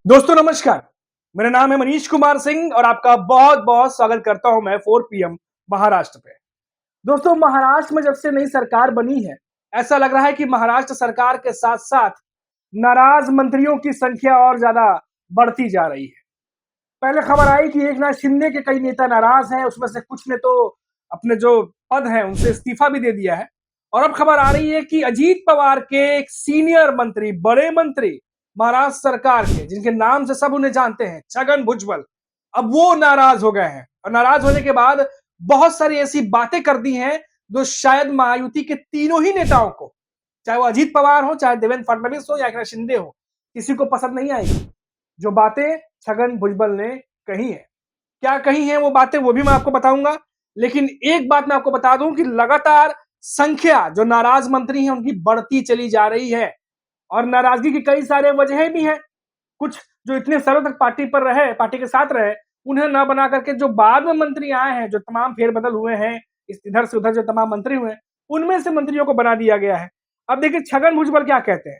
दोस्तों नमस्कार। मेरा नाम है मनीष कुमार सिंह और आपका बहुत बहुत स्वागत करता हूं मैं 4 पीएम महाराष्ट्र पे। दोस्तों महाराष्ट्र में जब से नई सरकार बनी है, ऐसा लग रहा है कि महाराष्ट्र सरकार के साथ साथ नाराज मंत्रियों की संख्या और ज्यादा बढ़ती जा रही है। पहले खबर आई कि एकनाथ शिंदे के कई नेता नाराज हैं, उसमें से कुछ ने तो अपने जो पद है उनसे इस्तीफा भी दे दिया है। और अब खबर आ रही है कि अजीत पवार के एक सीनियर मंत्री, बड़े मंत्री महाराष्ट्र सरकार के, जिनके नाम से सब उन्हें जानते हैं, छगन भुजबल, अब वो नाराज हो गए हैं। और नाराज होने के बाद बहुत सारी ऐसी बातें कर दी हैं जो शायद महायुति के तीनों ही नेताओं को, चाहे वो अजीत पवार हो, चाहे देवेंद्र फडणवीस हो या एकनाथ शिंदे हो, किसी को पसंद नहीं आएगी। जो बातें छगन भुजबल ने कही है, क्या कही है वो बातें, वो भी मैं आपको बताऊंगा। लेकिन एक बात मैं आपको बता दूं कि लगातार संख्या जो नाराज मंत्री हैं उनकी बढ़ती चली जा रही है। और नाराजगी की कई सारे वजहें भी हैं। कुछ जो इतने सालों तक पार्टी पर रहे, पार्टी के साथ रहे, उन्हें ना बना करके जो बाद में मंत्री आए हैं, जो तमाम फेरबदल हुए हैं, इधर से उधर जो तमाम मंत्री हुए हैं, उनमें से मंत्रियों को बना दिया गया है। अब देखिए छगन भुजबल क्या कहते हैं।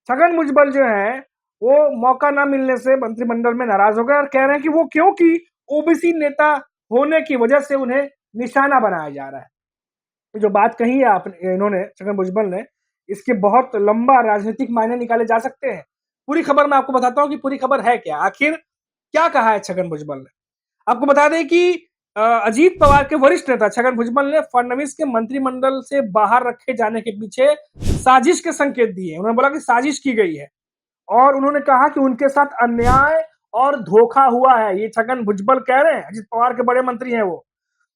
छगन भुजबल जो है वो मौका ना मिलने से मंत्रिमंडल में नाराज हो गए और कह रहे हैं कि वो क्योंकि ओबीसी नेता होने की वजह से उन्हें निशाना बनाया जा रहा है। जो बात कही है आपने, इन्होंने, छगन भुजबल ने, इसके बहुत लंबा राजनीतिक मायने निकाले जा सकते हैं। पूरी खबर मैं आपको बताता हूं कि पूरी खबर है क्या, आखिर क्या कहा है छगन भुजबल ने। आपको बता दें कि अजीत पवार के वरिष्ठ नेता छगन भुजबल ने फडणवीस के मंत्रिमंडल से बाहर रखे जाने के पीछे साजिश के संकेत दिए। उन्होंने बोला कि साजिश की गई है और उन्होंने कहा कि उनके साथ अन्याय और धोखा हुआ है। ये छगन भुजबल कह रहे हैं, अजीत पवार के बड़े मंत्री हैं वो।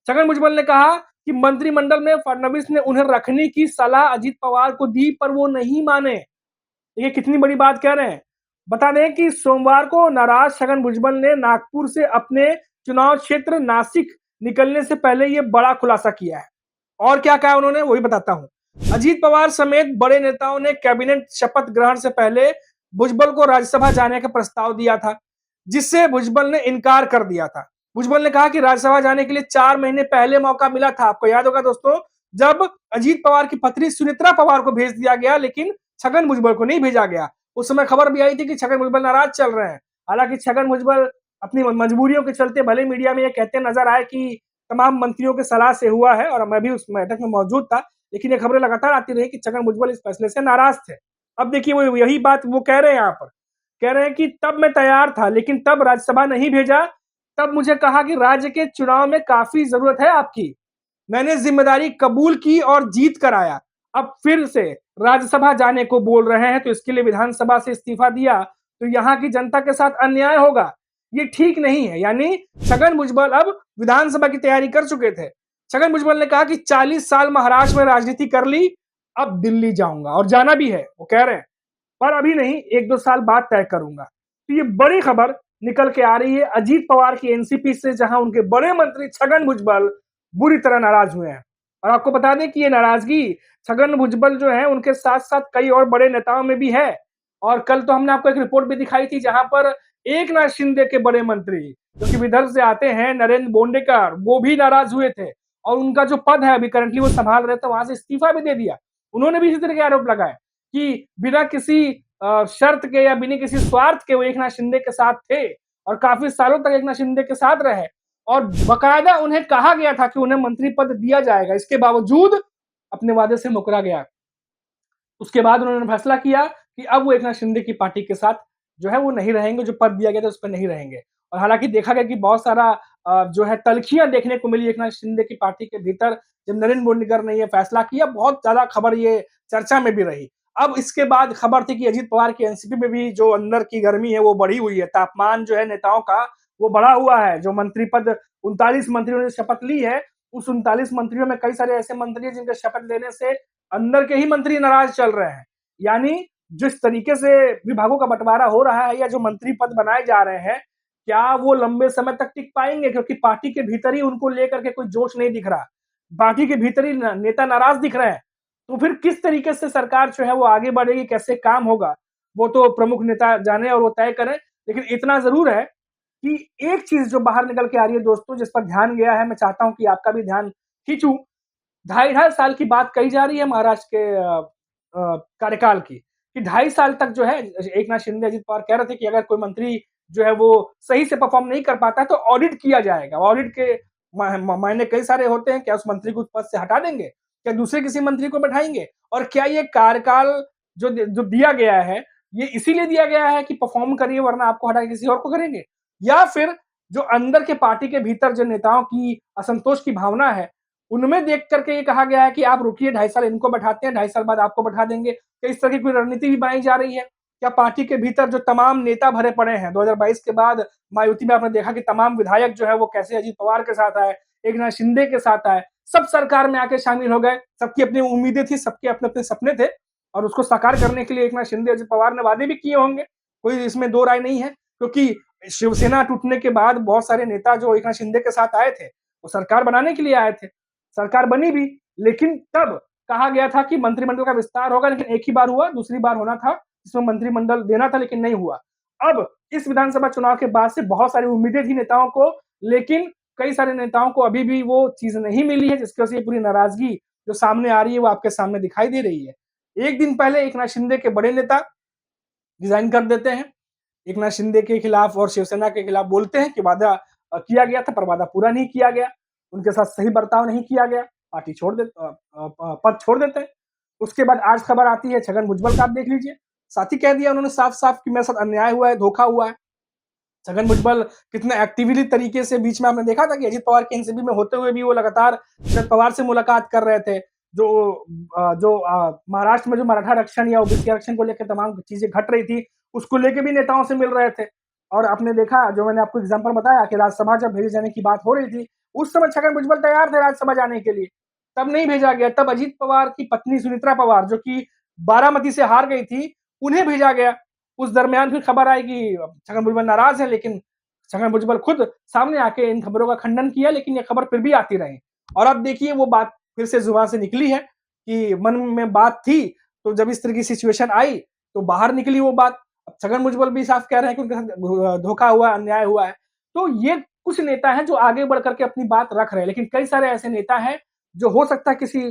छगन भुजबल ने कहा कि मंत्रिमंडल में फडणवीस ने उन्हें रखने की सलाह अजीत पवार को दी पर वो नहीं माने। ये कितनी बड़ी बात कह रहे हैं। बता दें कि सोमवार को नाराज छगन भुजबल ने नागपुर से अपने चुनाव क्षेत्र नासिक निकलने से पहले ये बड़ा खुलासा किया है। और क्या कहा उन्होंने, वही बताता हूं। अजीत पवार समेत बड़े नेताओं ने कैबिनेट शपथ ग्रहण से पहले भुजबल को राज्यसभा जाने का प्रस्ताव दिया था, जिससे भुजबल ने इनकार कर दिया था। भुजबल ने कहा कि राज्यसभा जाने के लिए 4 महीने पहले मौका मिला था। आपको याद होगा दोस्तों, जब अजीत पवार की पत्नी सुनेत्रा पवार को भेज दिया गया लेकिन छगन भुजबल को नहीं भेजा गया। उस समय खबर भी आई थी कि छगन भुजबल नाराज चल रहे हैं। हालांकि छगन भुजबल अपनी मजबूरियों के चलते भले मीडिया में ये कहते नजर आए कि तमाम मंत्रियों के सलाह से हुआ है और मैं भी उस बैठक में मौजूद था, लेकिन ये खबरें लगातार आती रही कि छगन भुजबल इस फैसले से नाराज थे। अब देखिए वो यही बात वो कह रहे हैं यहाँ पर, कह रहे हैं कि तब मैं तैयार था लेकिन तब राज्यसभा नहीं भेजा। तब मुझे कहा कि राज्य के चुनाव में काफी जरूरत है आपकी। मैंने जिम्मेदारी कबूल की और जीत कर आया। अब फिर से राज्यसभा जाने को बोल रहे हैं तो इसके लिए विधानसभा से इस्तीफा दिया तो यहाँ की जनता के साथ अन्याय होगा। ये ठीक नहीं है। यानी छगन भुजबल अब विधानसभा की तैयारी कर चुके थे। छगन भुजबल ने कहा कि 40 साल महाराष्ट्र में राजनीति कर ली, अब दिल्ली जाऊंगा और जाना भी है, वो कह रहे हैं, पर अभी नहीं, 1-2 साल बाद तय करूंगा। तो ये बड़ी खबर निकल के आ रही है अजीत पवार की एनसीपी से, जहां उनके बड़े मंत्री छगन भुजबल बुरी तरह नाराज हुए हैं। और आपको बता दें कि ये नाराजगी छगन भुजबल जो है उनके साथ साथ कई और बड़े नेताओं में भी है। और कल तो हमने आपको एक रिपोर्ट भी दिखाई थी जहां पर एकनाथ शिंदे के बड़े मंत्री जो कि विदर्भ से आते हैं, नरेंद्र बोंडेकर, वो भी नाराज हुए थे और उनका जो पद है अभी करंटली वो संभाल रहे थे, वहां से इस्तीफा भी दे दिया। उन्होंने भी इसी तरह के आरोप लगाए कि बिना किसी शर्त के या बिना किसी स्वार्थ के वो एकनाथ शिंदे के साथ थे और काफी सालों तक एकनाथ शिंदे के साथ रहे और बकायदा उन्हें कहा गया था कि उन्हें मंत्री पद दिया जाएगा। इसके बावजूद अपने वादे से मुकरा गया। उसके बाद उन्होंने फैसला किया कि अब वो एकनाथ शिंदे की पार्टी के साथ जो है वो नहीं रहेंगे, जो पद दिया गया था उस पर नहीं रहेंगे। और हालांकि देखा गया कि बहुत सारा जो है तल्खियां देखने को मिली एकनाथ शिंदे की पार्टी के भीतर जब नरेंद्र बोंडेकर ने ये फैसला किया। बहुत ज्यादा खबर ये चर्चा में भी रही। अब इसके बाद खबर थी कि अजीत पवार की एनसीपी में भी जो अंदर की गर्मी है वो बढ़ी हुई है, तापमान जो है नेताओं का वो बढ़ा हुआ है। जो मंत्री पद 39 मंत्रियों ने शपथ ली है, उस 39 मंत्रियों में कई सारे ऐसे मंत्री हैं जिनके शपथ लेने से अंदर के ही मंत्री नाराज चल रहे हैं। यानी जिस तरीके से विभागों का बंटवारा हो रहा है या जो मंत्री पद बनाए जा रहे हैं, क्या वो लंबे समय तक टिक पाएंगे, क्योंकि पार्टी के भीतर ही उनको लेकर के कोई जोश नहीं दिख रहा। पार्टी के भीतर ही नेता नाराज दिख रहे हैं। तो फिर किस तरीके से सरकार जो है वो आगे बढ़ेगी, कैसे काम होगा, वो तो प्रमुख नेता जाने और वो तय करें। लेकिन इतना जरूर है कि एक चीज जो बाहर निकल के आ रही है दोस्तों, जिस पर ध्यान गया है, मैं चाहता हूं कि आपका भी ध्यान खींचूं। 2.5 साल की बात कही जा रही है महाराष्ट्र के कार्यकाल की। कि 2.5 साल तक जो है एकनाथ शिंदे, अजित पवार कह रहे थे कि अगर कोई मंत्री जो है वो सही से परफॉर्म नहीं कर पाता है तो ऑडिट किया जाएगा। ऑडिट के मायने कई सारे होते हैं। क्या उस मंत्री को उस पद से हटा देंगे? क्या दूसरे किसी मंत्री को बैठाएंगे? और क्या ये कार्यकाल जो दिया गया है, ये इसीलिए दिया गया है कि परफॉर्म करिए वरना आपको हटा के किसी और को करेंगे? या फिर जो अंदर के पार्टी के भीतर जो नेताओं की असंतोष की भावना है, उनमें देख करके ये कहा गया है कि आप रुकिए, 2.5 साल इनको बैठाते हैं, 2.5 साल बाद आपको बैठा देंगे। क्या इस तरह की कोई रणनीति भी बनाई जा रही है? क्या पार्टी के भीतर जो तमाम नेता भरे पड़े हैं, 2022 के बाद मायावती में आपने देखा कि तमाम विधायक जो है वो कैसे अजित पवार के साथ आए, एकनाथ शिंदे के साथ आए, सब सरकार में आके शामिल हो गए। सबकी अपनी उम्मीदें थी, सबके अपने-अपने सपने थे और उसको साकार करने के लिए एकनाथ शिंदे, अजित पवार ने वादे भी किए होंगे। कोई इसमें दो राय नहीं है, क्योंकि शिवसेना टूटने के बाद बहुत सारे नेता जो एकनाथ शिंदे के साथ आए थे, वो सरकार बनाने के लिए आए थे। सरकार बनी भी, लेकिन तब कहा गया था कि मंत्रिमंडल का विस्तार होगा, लेकिन एक ही बार हुआ, दूसरी बार होना था, जिसमें मंत्रिमंडल देना था लेकिन नहीं हुआ। अब इस विधानसभा चुनाव के बाद से बहुत सारी उम्मीदें थी नेताओं को, लेकिन कई सारे नेताओं को अभी भी वो चीज़ नहीं मिली है, जिसकी वजह से ये पूरी नाराज़गी जो सामने आ रही है, वो आपके सामने दिखाई दे रही है। एक दिन पहले एकनाथ शिंदे के बड़े नेता रिज़ाइन कर देते हैं। एकनाथ शिंदे के खिलाफ और शिवसेना के खिलाफ बोलते हैं कि वादा किया गया था पर वादा पूरा नहीं किया गया। उनके साथ सही बर्ताव नहीं किया गया, पार्टी छोड़ दे पद छोड़ देते हैं। उसके बाद आज खबर आती है छगन भुजबल का, आप देख लीजिए। साथ ही कह दिया उन्होंने साफ-साफ कि मेरे साथ अन्याय हुआ है, धोखा हुआ है। छगन भुजबल कितने एक्टिवली तरीके से बीच में आपने देखा था कि अजित पवार के एनसीपी में होते हुए भी वो लगातार शरद पवार से मुलाकात कर रहे थे। जो महाराष्ट्र में जो मराठा आरक्षण या ओबीसी आरक्षण को लेकर तमाम चीजें घट रही थी, उसको लेके भी नेताओं से मिल रहे थे। और आपने देखा, जो मैंने आपको एग्जांपल बताया कि राज्यसभा जब भेजे जाने की बात हो रही थी, उस समय छगन भुजबल तैयार थे राज्यसभा जाने के लिए, तब नहीं भेजा गया। तब अजित पवार की पत्नी सुमित्रा पवार, जो कि बारामती से हार गई थी, उन्हें भेजा गया। उस दरमियान फिर खबर आई कि छगन भुजबल नाराज है, लेकिन छगन भुजबल खुद सामने आके इन खबरों का खंडन किया, लेकिन ये खबर फिर भी आती रही। और अब देखिए वो बात फिर से जुबान से निकली है कि मन में बात थी, तो जब इस तरह की सिचुएशन आई तो बाहर निकली वो बात। अब छगन भुजबल भी साफ कह रहे हैं कि उनके साथ धोखा हुआ, अन्याय हुआ है। तो ये कुछ नेता हैं जो आगे बढ़ करके अपनी बात रख रहे हैं, लेकिन कई सारे ऐसे नेता हैं जो हो सकता है किसी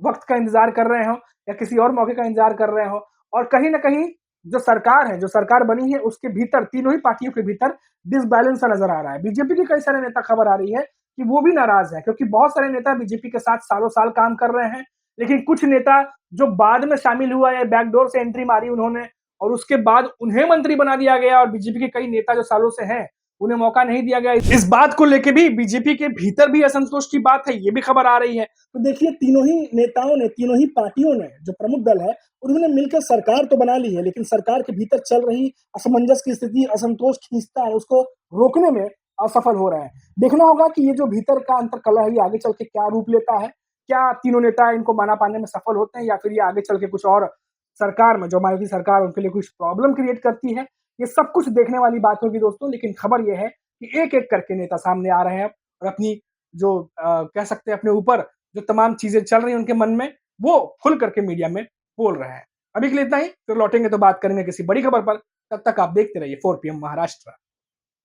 वक़्त का इंतज़ार कर रहे हों या किसी और मौके का इंतज़ार कर रहे हों, और कहीं न कहीं जो सरकार है, जो सरकार बनी है, उसके भीतर, तीनों ही पार्टियों के भीतर डिसबैलेंस सा नज़र आ रहा है। बीजेपी के कई सारे नेता, खबर आ रही है कि वो भी नाराज़ हैं, क्योंकि बहुत सारे नेता बीजेपी के साथ सालों-साल काम कर रहे हैं, लेकिन कुछ नेता जो बाद में शामिल हुआ या बैकडोर से एंट्री मारी उन्होंने, और उसके बाद उन्हें मंत्री बना दिया गया, और बीजेपी के कई नेता जो सालों से हैं, उन्हें मौका नहीं दिया गया। इस बात को लेके भी बीजेपी के भीतर भी असंतोष की बात है, ये भी खबर आ रही है। तो देखिए, तीनों ही नेताओं ने, तीनों ही पार्टियों ने, जो प्रमुख दल है, उन्होंने मिलकर सरकार तो बना ली है, लेकिन सरकार के भीतर चल रही असमंजस की स्थिति, असंतोष खींचता है, उसको रोकने में असफल हो रहे हैं। देखना होगा कि ये जो भीतर का अंतर्कलह है, ये आगे चल के क्या रूप लेता है। क्या तीनों नेता इनको मना पाने में सफल होते हैं, या फिर ये आगे चल के कुछ और सरकार में, जो मायावती सरकार, उनके लिए कुछ प्रॉब्लम क्रिएट करती है। ये सब कुछ देखने वाली बात होगी दोस्तों, लेकिन खबर ये है कि एक-एक करके नेता सामने आ रहे हैं और अपनी जो कह सकते हैं अपने ऊपर जो तमाम चीजें चल रही हैं उनके मन में, वो खुल करके मीडिया में बोल रहे हैं। अभी के लिए इतना ही, फिर लौटेंगे तो बात करेंगे किसी बड़ी खबर पर। तब तक आप देखते रहिए 4 PM महाराष्ट्र।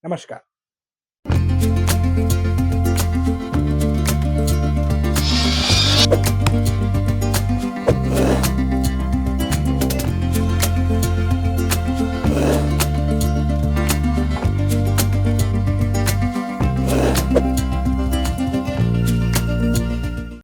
नमस्कार।